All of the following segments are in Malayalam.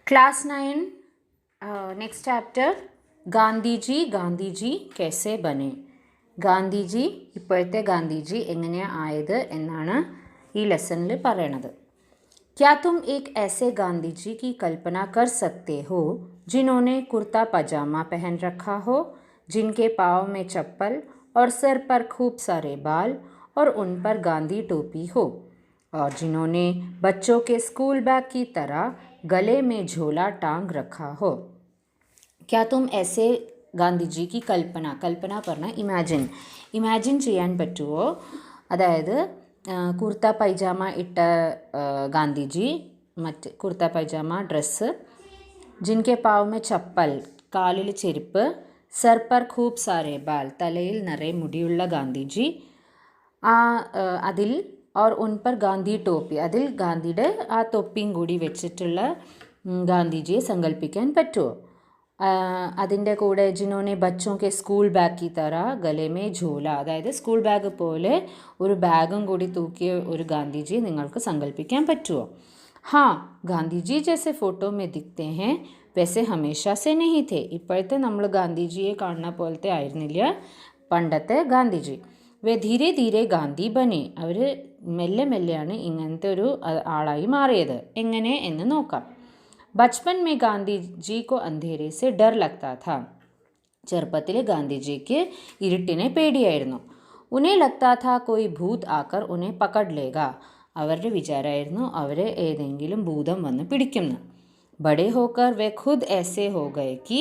Class 9, next chapter, ഗാന്ധിജി कैसे बने. ഗാന്ധിജി ഇപ്പോഴത്തെ ഗാന്ധിജി എങ്ങനെയാണ് ആയത് എന്നാണ് ഈ ലെസണിൽ പറയണത്. क्या तुम एक ऐसे गांधी जी की कल्पना कर सकते हो जिन्होंने कुर्ता पजामा पहन रखा हो, जिनके पाँव में चप्पल और सिर पर खूब सारे बाल और उन पर गांधी टोपी हो, और जिन्होंने बच्चों के स्कूल बैग की तरह गले में झोला टांग रखा हो. क्या तुम ऐसे ഗാന്ധിജി की കൽപ്പന പറഞ്ഞാൽ ഇമാജിൻ ചെയ്യാൻ പറ്റുമോ? അതായത് കുർത്ത പൈജാമ ഇട്ട ഗാന്ധിജി, മറ്റ് കുർത്ത പൈജാമ ഡ്രസ്സ്, ജിൻകെ പാവ് മേ ചപ്പൽ കാലിൽ ചെരുപ്പ്, സർ പർ ഖൂബ് സാരെ ബാൽ തലയിൽ നിറയെ മുടിയുള്ള ഗാന്ധിജി, അതിൽ और उन पर ഗാന്ധി ടോപ്പി അതിൽ ഗാന്ധിയുടെ ആ തൊപ്പിയും കൂടി വെച്ചിട്ടുള്ള ഗാന്ധിജിയെ സങ്കല്പിക്കാൻ പറ്റുമോ? അതിൻ്റെ കൂടെ ജിനോനെ ബച്ചോ കെ സ്കൂൾ ബാഗ് की तरह गले में झोला, അതായത് സ്കൂൾ ബാഗ് പോലെ ഒരു ബാഗും കൂടി തൂക്കിയ ഒരു ഗാന്ധിജിയെ നിങ്ങൾക്ക് സങ്കല്പിക്കാൻ പറ്റുമോ? हाँ, गांधी जी जैसे फ़ोटो में दिखते हैं वैसे हमेशा से नहीं थे. ഇപ്പോഴത്തെ നമ്മൾ ഗാന്ധിജിയെ കാണുന്ന പോലത്തെ ആയിരുന്നില്ല പണ്ടത്തെ ഗാന്ധിജി. വേ ധീരെ ധീരെ ഗാന്ധി ബനെ, അവർ മെല്ലെ മെല്ലെയാണ് ഇങ്ങനത്തെ ഒരു ആളായി മാറിയത്. എങ്ങനെ എന്ന് നോക്കാം. ബച്പൻ മേ ഗാന്ധിജി കോ അന്ധേരെ സെ ഡർ ലഗ്താ ഥാ, ചെറുപ്പത്തിൽ ഗാന്ധിജിക്ക് ഇരുട്ടിനെ പേടിയായിരുന്നു. ഉനെ ലഗ്താ ഥാ കോയി ഭൂത് ആക്കർ ഉനെ പകഡ് ലേഗ, അവരുടെ വിചാരമായിരുന്നു അവരെ ഏതെങ്കിലും ഭൂതം വന്ന് പിടിക്കുന്നു. ബഡേ ഹോക്കർ വേ ഖുദ് ऐसे हो गए कि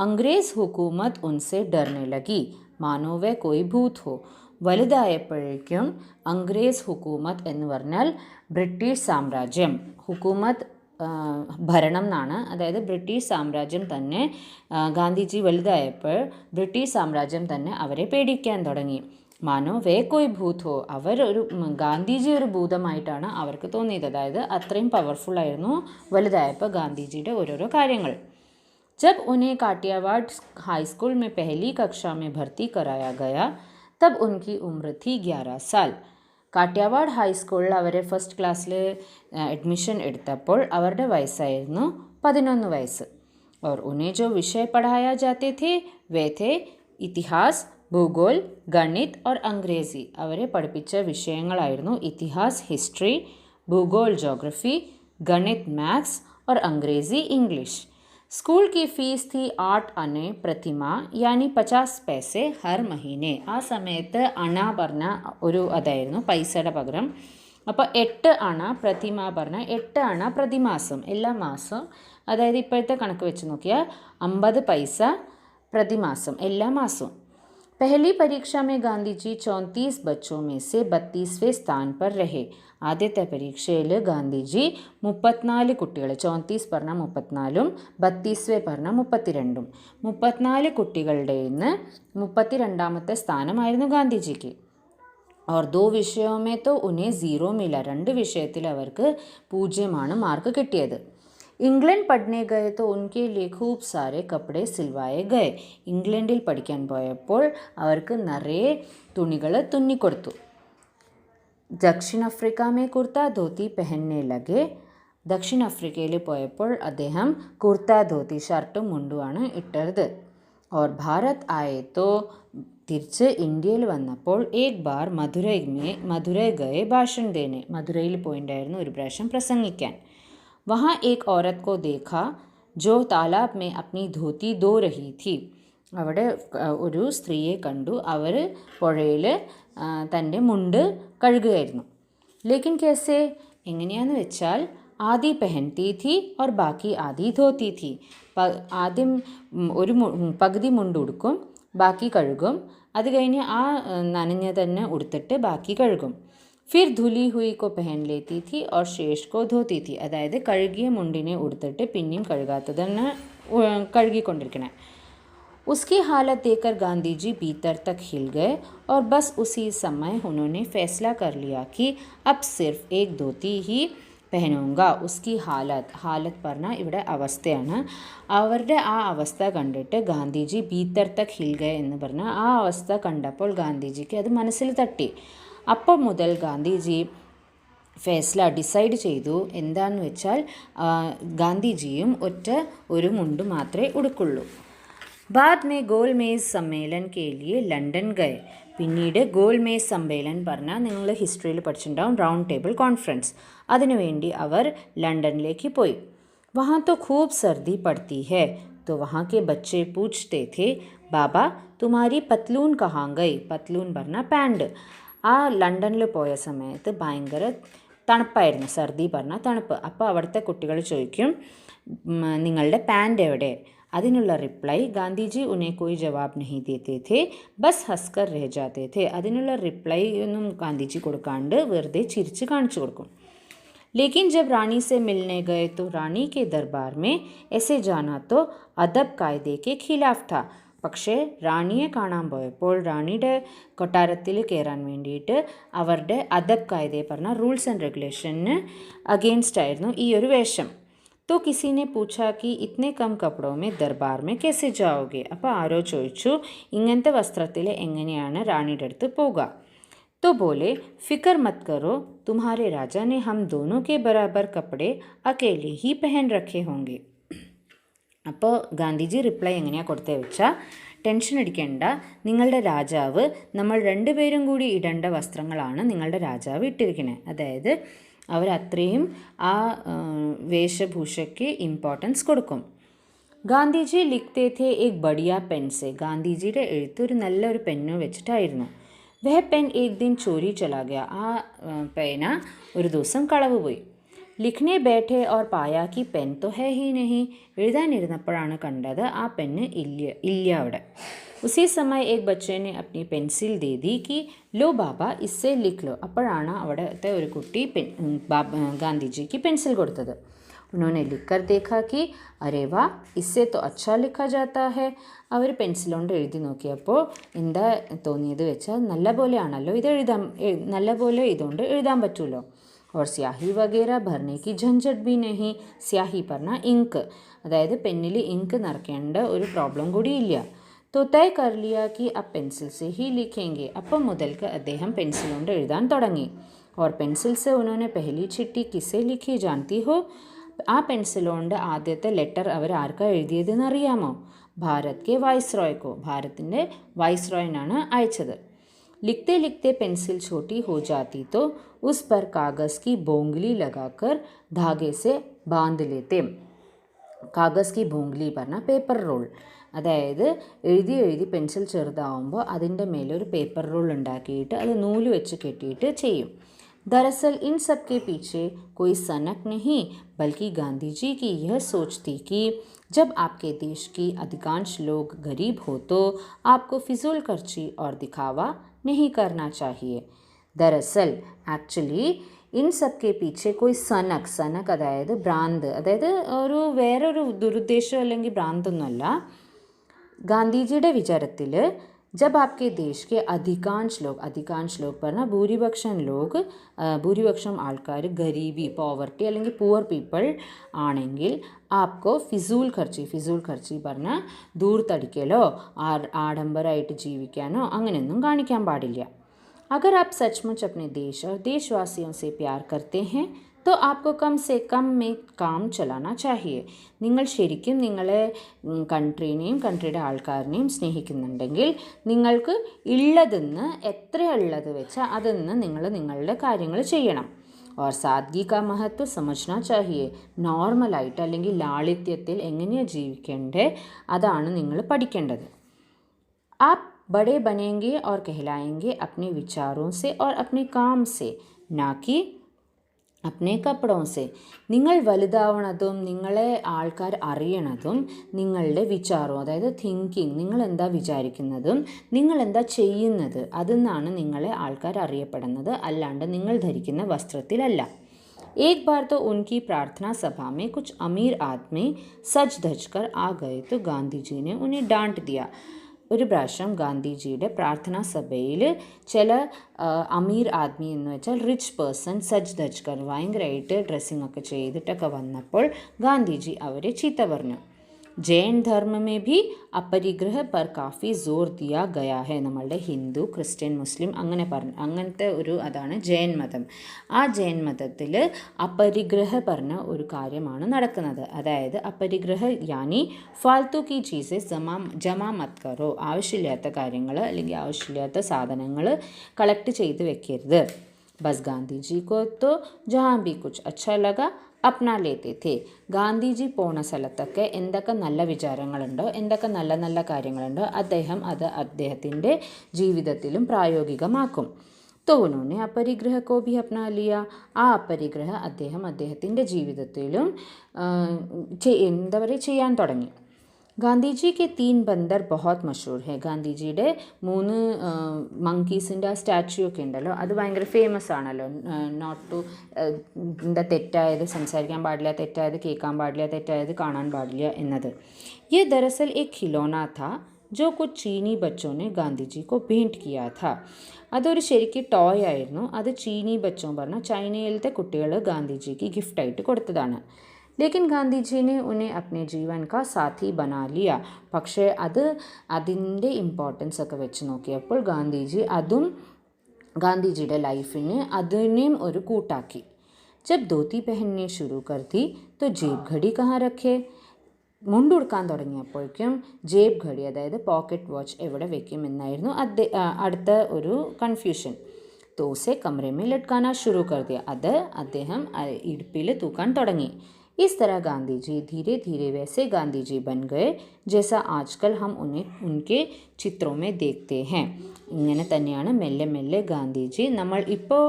अंग्रेज़ हुकूमत उनसे डरने लगी मानो वह कोई भूत हो. വലുതായപ്പോഴേക്കും അംഗ്രേസ് ഹുക്കൂമത്ത് എന്ന് പറഞ്ഞാൽ ബ്രിട്ടീഷ് സാമ്രാജ്യം, ഹുക്കൂമത്ത് ഭരണം എന്നാണ്. അതായത് ബ്രിട്ടീഷ് സാമ്രാജ്യം തന്നെ, ഗാന്ധിജി വലുതായപ്പോൾ ബ്രിട്ടീഷ് സാമ്രാജ്യം തന്നെ അവരെ പേടിക്കാൻ തുടങ്ങി. മാനോ വേ കോയ് ഭൂത് ഹോ, ഗാന്ധിജി ഒരു ഭൂതമായിട്ടാണ് അവർക്ക് തോന്നിയത്. അതായത് അത്രയും പവർഫുള്ളായിരുന്നു വലുതായപ്പോൾ ഗാന്ധിജിയുടെ ഓരോരോ കാര്യങ്ങൾ. जब उन्हें काठियावाड़ हाई स्कूल में पहली कक्षा में भर्ती कराया गया तब उनकी उम्र थी 11 साल. കാഠിയാവാഡ് ഹൈസ്കൂളിൽ അവരെ ഫസ്റ്റ് ക്ലാസ്സിൽ അഡ്മിഷൻ എടുത്തപ്പോൾ അവരുടെ വയസ്സായിരുന്നു 11 വയസ്സ്. और उन्हें जो विषय पढ़ाया जाते थे वे थे इतिहास, ഭൂഗോൾ, ഗണിത് और अंग्रेज़ी. അവരെ പഠിപ്പിച്ച വിഷയങ്ങളായിരുന്നു ഇതിഹാസ് ഹിസ്റ്ററി, ഭൂഗോൾ ജോഗ്രഫി, ഗണിത് മാത്സ് और अंग्रेज़ी इंग्लिश. स्कूल की फ़ीस थी 8 आने प्रतिमा यानी 50 पैसे हर महीने. ആ സമയത്ത് അണ പറഞ്ഞ ഒരു അതായിരുന്നു പൈസയുടെ പകരം. അപ്പോൾ 8 അണ പ്രതിമ പറഞ്ഞാൽ 8 അണ പ്രതിമാസം, എല്ലാ മാസം. അതായത് ഇപ്പോഴത്തെ കണക്ക് വെച്ച് നോക്കിയാൽ 50 പൈസ പ്രതിമാസം, എല്ലാ മാസവും. पहली परीक्षा में गांधी जी 34 बच्चों में से 32वें स्थान पर रहे. ആദ്യത്തെ പരീക്ഷയിൽ ഗാന്ധിജി 34 കുട്ടികൾ, 34 പറഞ്ഞാൽ 34ഉം 32 പറഞ്ഞാൽ 32ഉം, 34 കുട്ടികളുടെ നിന്ന് 32ാമത്തെ സ്ഥാനമായിരുന്നു ഗാന്ധിജിക്ക്. और 2 വിഷയോं में तो उन्हें 0 मिला, 2 വിഷയത്തിൽ അവർക്ക് 0 മാർക്ക് കിട്ടിയത്. ഇംഗ്ലണ്ട് പഠിനെ ഗए तो उनके लिए खूब सारे कपड़े सिलवाए गए. ഇംഗ്ലണ്ടിൽ പഠിക്കാൻ പോയപ്പോൾ അവർക്ക് നിറയെ തുണികൾ തുന്നിക്കൊടുത്തു. ദക്ഷിണ അഫ്രിക്ക മേ കുർത്ത ധോത്തി പെഹന്നെ ലഗെ, ദക്ഷിണാഫ്രിക്കയിൽ പോയപ്പോൾ അദ്ദേഹം കുർത്ത ധോത്തി ഷർട്ടും മുണ്ടുമാണ് ഇട്ടത്. और भारत आए तो തിരിച്ച് ഇന്ത്യയിൽ വന്നപ്പോൾ ഏക് ബാർ മധുരൈ ഗए ഭാഷൺ ദേനെ, മധുരയിൽ പോയിട്ടുണ്ടായിരുന്നു ഒരു പ്രാവശ്യം പ്രസംഗിക്കാൻ. वहाँ एक औरत को देखा जो तालाब में अपनी धोती धो रही थी. അവിടെ ഒരു സ്ത്രീയെ കണ്ടു, അവർ പുഴയിൽ തൻ്റെ മുണ്ട് കഴുകുകയായിരുന്നു. ലേക്കിൻ കേസെ, എങ്ങനെയാന്ന് വെച്ചാൽ ആദി പെഹൻതി थी और ബാക്കി ആദി ധോത്തി थी. ആദ്യം ഒരു പകുതി മുണ്ട് ഉടുക്കും, ബാക്കി കഴുകും. അത് കഴിഞ്ഞ് ആ നനഞ്ഞ തന്നെ ഉടുത്തിട്ട് ബാക്കി കഴുകും. फिर धुली हुई को पहन लेती थी और शेष को धोती थी. അതായത് കഴുകിയ മുണ്ടിനെ ഉടുത്തിട്ട് പിന്നെയും കഴുകാത്തതന്നെ കഴുകിക്കൊണ്ടിരിക്കണേ. उसकी हालत देखकर गांधी जी भीतर तक हिल गए और बस उसी समय उन्होंने फैसला कर लिया कि अब सिर्फ एक धोती ही പെഹനൂങ്ക. ഉസ്കി ഹാലത്ത് പറഞ്ഞാൽ ഇവിടെ അവസ്ഥയാണ്. അവരുടെ ആ അവസ്ഥ കണ്ടിട്ട് ഗാന്ധിജി ഭീതർ തക് ഹിൽ ഗയ എന്ന് പറഞ്ഞാൽ ആ അവസ്ഥ കണ്ടപ്പോൾ ഗാന്ധിജിക്ക് അത് മനസ്സിൽ തട്ടി. അപ്പം മുതൽ ഗാന്ധിജി ഫേസ്ല ഡിസൈഡ് ചെയ്തു എന്താന്ന് വെച്ചാൽ ഗാന്ധിജിയും ഒരു മുണ്ട് മാത്രമേ ഉടുക്കുള്ളൂ. बाद में गोलमेज सम्मेलन के लिए ലണ്ടൻ गए. പിന്നീട് ഗോൾമേസ് സമ്മേളൻ പറഞ്ഞാൽ നിങ്ങൾ ഹിസ്റ്ററിയിൽ പഠിച്ചിട്ടുണ്ടാവും, റൗണ്ട് ടേബിൾ കോൺഫറൻസ്. അതിനുവേണ്ടി അവർ ലണ്ടനിലേക്ക് പോയി. वहाँ तो खूब सर्दी पड़ती है. तो वहाँ के बच्चे पूछते थे, बाबा तुम्हारी पतलून कहाँ गई? പത്ലൂൺ പറഞ്ഞാൽ പാൻറ്. ആ ലണ്ടനിൽ പോയ സമയത്ത് ഭയങ്കര തണുപ്പായിരുന്നു, സർദി പറഞ്ഞാൽ തണുപ്പ്. അപ്പോൾ അവിടുത്തെ കുട്ടികൾ ചോദിക്കും, നിങ്ങളുടെ പാൻറ് എവിടെ? അതിനുള്ള റിപ്ലൈ, ഗാന്ധിജി ഉന്നെ കോയി ജവാബ് നഹി ദേത്തെ थे, ബസ് ഹസ്കർ രह जाते थे. അതിനുള്ള റിപ്ലൈ ഒന്നും ഗാന്ധിജി കൊടുക്കാണ്ട് വെറുതെ ചിരിച്ച് കാണിച്ചു കൊടുക്കും. लेकिन जब रानी से मिलने गए तो रानी के दरबार में ऐसे जाना तो अदब कायदे के खिलाफ था. പക്ഷേ റാണിയെ കാണാൻ പോയപ്പോൾ റാണിയുടെ കൊട്ടാരത്തിൽ കയറാൻ വേണ്ടിയിട്ട് അവരുടെ അദബ് കായദയെ പറഞ്ഞ റൂൾസ് ആൻഡ് റെഗുലേഷന് അഗെയിൻസ്റ്റ് ആയിരുന്നു ഈ ഒരു വേഷം. तो किसी ने पूछा कि इतने कम कपड़ों में दरबार में कैसे जाओगे? അപ്പോൾ ആരോ ചോദിച്ചു, ഇങ്ങനത്തെ വസ്ത്രത്തിൽ എങ്ങനെയാണ് റാണിയുടെ അടുത്ത് പോകുക? तो बोले, फिक्र मत करो, तुम्हारे राजा ने हम दोनों के बराबर कपड़े अकेले ही पहन रखे होंगे. അപ്പോൾ ഗാന്ധിജി റിപ്ലൈ എങ്ങനെയാണ് കൊടുത്തേ വെച്ചാൽ, ടെൻഷൻ അടിക്കേണ്ട, നിങ്ങളുടെ രാജാവ് നമ്മൾ രണ്ടുപേരും കൂടി ഇടേണ്ട വസ്ത്രങ്ങളാണ് നിങ്ങളുടെ രാജാവ് ഇട്ടിരിക്കുന്നത്. അതായത് അവരത്രയും ആ വേഷഭൂഷയ്ക്ക് ഇമ്പോർട്ടൻസ് കൊടുക്കും. ഗാന്ധിജി ലിഖ്തേ थे एक बढ़िया पेन से. ഗാന്ധിജിയുടെ എഴുത്ത് ഒരു നല്ലൊരു പെന്ന് വെച്ചിട്ടായിരുന്നു. വह पेन एक दिन चोरी चला गया. ആ പേന ഒരു ദിവസം കളവ് പോയി. ലിഖ്നെ बैठे और पाया कि पेन तो है ही नहीं. എഴുതാനിരുന്നപ്പോഴാണ് കണ്ടത് ആ പെന്ന് ഇല്ല അവിടെ. उसी समय एक बच्चे ने अपनी पेंसिल दे दी कि लो बाबा इससे लिख लो. അപ്പോഴാണ് അവിടുത്തെ ഒരു കുട്ടി ഗാന്ധിജിക്ക് പെൻസിൽ കൊടുത്തത്. उन्होंने लिख कर देखा कि अरे वाह इससे तो अच्छा लिखा जाता है. അവർ പെൻസിൽ കൊണ്ട് എഴുതി നോക്കിയപ്പോൾ എന്താ തോന്നിയത് വെച്ചാൽ നല്ല പോലെയാണല്ലോ ഇത് നല്ല പോലെ ഇതുകൊണ്ട് എഴുതാൻ പറ്റുമല്ലോ. और स्याही वगैरह भरने की झंझट भी नहीं. സ്യാഹി പറഞ്ഞാൽ ഇങ്ക്, അതായത് പെന്നിൽ ഇങ്ക് നിറയ്ക്കേണ്ട ഒരു പ്രോബ്ലം കൂടിയില്ല. तो तय कर लिया कि अब पेंसिल से ही लिखेंगे. അപ്പം മുതൽക്ക് അദ്ദേഹം പെൻസിൽ കൊണ്ട് എഴുതാൻ തുടങ്ങി. और पेंसिल से उन्होंने पहली चिट्ठी किसे लिखी जानती हो? ആ പെൻസിൽ കൊണ്ട് ആദ്യത്തെ ലെറ്റർ അവർ ആർക്കാ എഴുതിയതെന്ന് അറിയാമോ? ഭാരത് കെ വൈസ്രോയ്ക്കോ, ഭാരത്തിൻ്റെ വൈസ്രോയിനാണ് അയച്ചത്. लिखते लिखते पेंसिल छोटी हो जाती तो उस पर कागज़ की बोंगली लगाकर धागे से बांध लेते. കാഗസ് കി ഭോങ്ലി പറഞ്ഞാൽ പേപ്പർ റോൾ. അതായത് എഴുതി പെൻസിൽ ചെറുതാവുമ്പോൾ അതിൻ്റെ മേലെ ഒരു പേപ്പർ റോൾ ഉണ്ടാക്കിയിട്ട് അത് നൂല് വെച്ച് കെട്ടിയിട്ട് ചെയ്യും. दरअसल इन सब के पीछे कोई सनक नहीं, बल्कि गांधी जी की यह सोच थी कि जब आपके देश की अधिकांश लोग गरीब हो तो आपको फिजूल खर्ची और दिखावा नहीं करना चाहिए. दरअसल एक्चुअली ഇൻ സബ് കെ പീछे कोई സനക് അതായത് ഭ്രാന്ത്, അതായത് വേറൊരു ദുരുദ്ദേശം അല്ലെങ്കിൽ ഭ്രാന്തൊന്നുമല്ല. ഗാന്ധിജിയുടെ വിചാരത്തിൽ जब आपके देश के अधिकांश लोग പറഞ്ഞാൽ ഭൂരിപക്ഷം ആൾക്കാർ ഗരീബി പോവർട്ടി അല്ലെങ്കിൽ പുവർ പീപ്പിൾ ആണെങ്കിൽ ആപ്കോ ഫിസൂൽ ഖർച്ചി പറഞ്ഞാൽ ദൂർത്തടിക്കലോ ആഡംബരമായിട്ട് ജീവിക്കാനോ അങ്ങനെയൊന്നും കാണിക്കാൻ പാടില്ല. अगर आप सचमुच अपने देश और देशवासियों से प्यार करते हैं तो आपको कम से कम में काम चलाना चाहिए. നിങ്ങൾ ശരിക്കും നിങ്ങളെ കൺട്രീനെയും കൺട്രിയുടെ ആൾക്കാരിനെയും സ്നേഹിക്കുന്നുണ്ടെങ്കിൽ നിങ്ങൾക്ക് ഉള്ളതെന്ന് എത്രയുള്ളത് വെച്ചാൽ അതെന്ന് നിങ്ങൾ നിങ്ങളുടെ കാര്യങ്ങൾ ചെയ്യണം. और सादगी का महत्व समझना चाहिए. നോർമലായിട്ട് അല്ലെങ്കിൽ ലാളിത്യത്തിൽ എങ്ങനെയാണ് ജീവിക്കേണ്ടത് അതാണ് നിങ്ങൾ പഠിക്കേണ്ടത്. आप बड़े बनेंगे और कहलाएंगे अपने विचारों से और अपने काम से, ना कि अपने कपड़ों से. നിങ്ങൾ വലുതാവണതും നിങ്ങളെ ആൾക്കാർ അറിയണതും നിങ്ങളുടെ വിചാരവും, അതായത് തിങ്കിങ്, നിങ്ങൾ എന്താ വിചാരിക്കുന്നതും നിങ്ങൾ എന്താ ചെയ്യുന്നത് അതിന്നാണ് നിങ്ങളെ ആൾക്കാർ അറിയപ്പെടുന്നത്, അല്ലാണ്ട് നിങ്ങൾ ധരിക്കുന്ന വസ്ത്രത്തിലല്ല. एक बार तो उनकी प्रार्थना सभा में कुछ अमीर आदमी सज धज कर आ गए तो गांधी जी ने उन्हें डांट दिया. ഒരു പ്രാവശ്യം ഗാന്ധിജിയുടെ പ്രാർത്ഥനാ സഭയിൽ ചില അമീർ ആദ്മി എന്ന് വെച്ചാൽ റിച്ച് പേഴ്സൺ സജ് ധജ്കർ ഭയങ്കരമായിട്ട് ഡ്രസ്സിങ് ഒക്കെ ചെയ്തിട്ടൊക്കെ വന്നപ്പോൾ ഗാന്ധിജി അവരെ ചീത്ത പറഞ്ഞു. ജൈൻ ധർമ്മ में भी അപരിഗ്രഹ पर काफ़ी जोर दिया गया है. നമ്മളുടെ ഹിന്ദു ക്രിസ്ത്യൻ മുസ്ലിം അങ്ങനത്തെ ഒരു അതാണ് ജൈൻ മതം. ആ ജൈൻ മതത്തിൽ അപരിഗ്രഹ പറഞ്ഞ ഒരു കാര്യമാണ് നടക്കുന്നത്. അതായത് അപരിഗ്രഹ യാനി ഫാൽത്തു കി ചീസെ ജമാ മത് കറോ. ആവശ്യമില്ലാത്ത കാര്യങ്ങൾ അല്ലെങ്കിൽ ആവശ്യമില്ലാത്ത സാധനങ്ങൾ കളക്ട് ചെയ്ത് വെക്കരുത്. ബസ് ഗാന്ധിജിക്കോ തോ ജഹാ ഭി കുച്ച് അച്ഛാ ലഗ അപ്നാ ലേത്തെ थे. ഗാന്ധിജി പോണ സ്ഥലത്തൊക്കെ എന്തൊക്കെ നല്ല വിചാരങ്ങളുണ്ടോ, എന്തൊക്കെ നല്ല നല്ല കാര്യങ്ങളുണ്ടോ അദ്ദേഹം അത് അദ്ദേഹത്തിൻ്റെ ജീവിതത്തിലും പ്രായോഗികമാക്കും. तो उन्होंने अपरिग्रह को भी अपना लिया. ആ അപരിഗ്രഹ അദ്ദേഹം അദ്ദേഹത്തിൻ്റെ ജീവിതത്തിലും എന്താ പറയുക ചെയ്യാൻ തുടങ്ങി. ഗാന്ധിജി കെ 3 ബന്ദർ ബഹുത് മഷൂർ ഹെ. ഗാന്ധിജിയുടെ 3 മങ്കീസിൻ്റെ ആ സ്റ്റാച്യു ഒക്കെ ഉണ്ടല്ലോ, അത് ഭയങ്കര ഫേമസ് ആണല്ലോ. നോട്ട് ടു എന്താ തെറ്റായത് സംസാരിക്കാൻ പാടില്ല, തെറ്റായത് കേൾക്കാൻ പാടില്ല, തെറ്റായത് കാണാൻ പാടില്ല എന്നത്. യെ ദരസൽ എക് ഖിലോന था जो कुछ चीनी बच्चों ने गांधी जी को भेंट किया था. അതൊരു ശരിക്കും ടോയ് ആയിരുന്നു. അത് ചീനി ബച്ചോ പറഞ്ഞാൽ ചൈനയിലത്തെ കുട്ടികൾ ഗാന്ധിജിക്ക് ഗിഫ്റ്റായിട്ട് കൊടുത്തതാണ്. ലേക്കിൻ ഗാന്ധിജിനെ ഉന്നെ അപ്നെ ജീവൻ കാ സാഥി ബനാ ലിയ. പക്ഷേ അതിൻ്റെ ഇമ്പോർട്ടൻസ് ഒക്കെ വെച്ച് നോക്കിയപ്പോൾ ഗാന്ധിജിയുടെ ലൈഫിന് അതിനെയും ഒരു കൂട്ടാക്കി. ജബ് ധോത്തി പെഹന്നെ ശുരു കർ ദി തോ ജേബ് ഘടി കഹാ രഖേ. മുണ്ടുടുക്കാൻ തുടങ്ങിയപ്പോഴേക്കും ജേബ് ഘടി അതായത് പോക്കറ്റ് വാച്ച് എവിടെ വെക്കും എന്നായിരുന്നു അടുത്ത ഒരു കൺഫ്യൂഷൻ. തോസെ കമറേ ലട്കാന ശുരു കർ ദിയ. അത് അദ്ദേഹം ഇടുപ്പിൽ തൂക്കാൻ തുടങ്ങി. इस तरह गांधी जी धीरे धीरे वैसे गांधी जी बन गए जैसा आजकल हम उन्हें उनके ചിത്രവും में देखते हैं. ഇങ്ങനെ തന്നെയാണ് മെല്ലെ മെല്ലെ ഗാന്ധിജി നമ്മൾ ഇപ്പോൾ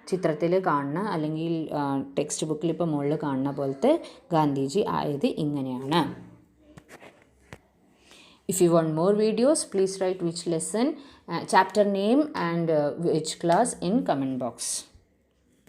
ചിത്രത്തിൽ കാണുന്ന അല്ലെങ്കിൽ ടെക്സ്റ്റ് ബുക്കിൽ ഇപ്പോൾ മുകളിൽ കാണുന്ന പോലത്തെ ഗാന്ധിജി ആയത് ഇങ്ങനെയാണ്. If you want more videos, please write which lesson, chapter name and which class in comment box.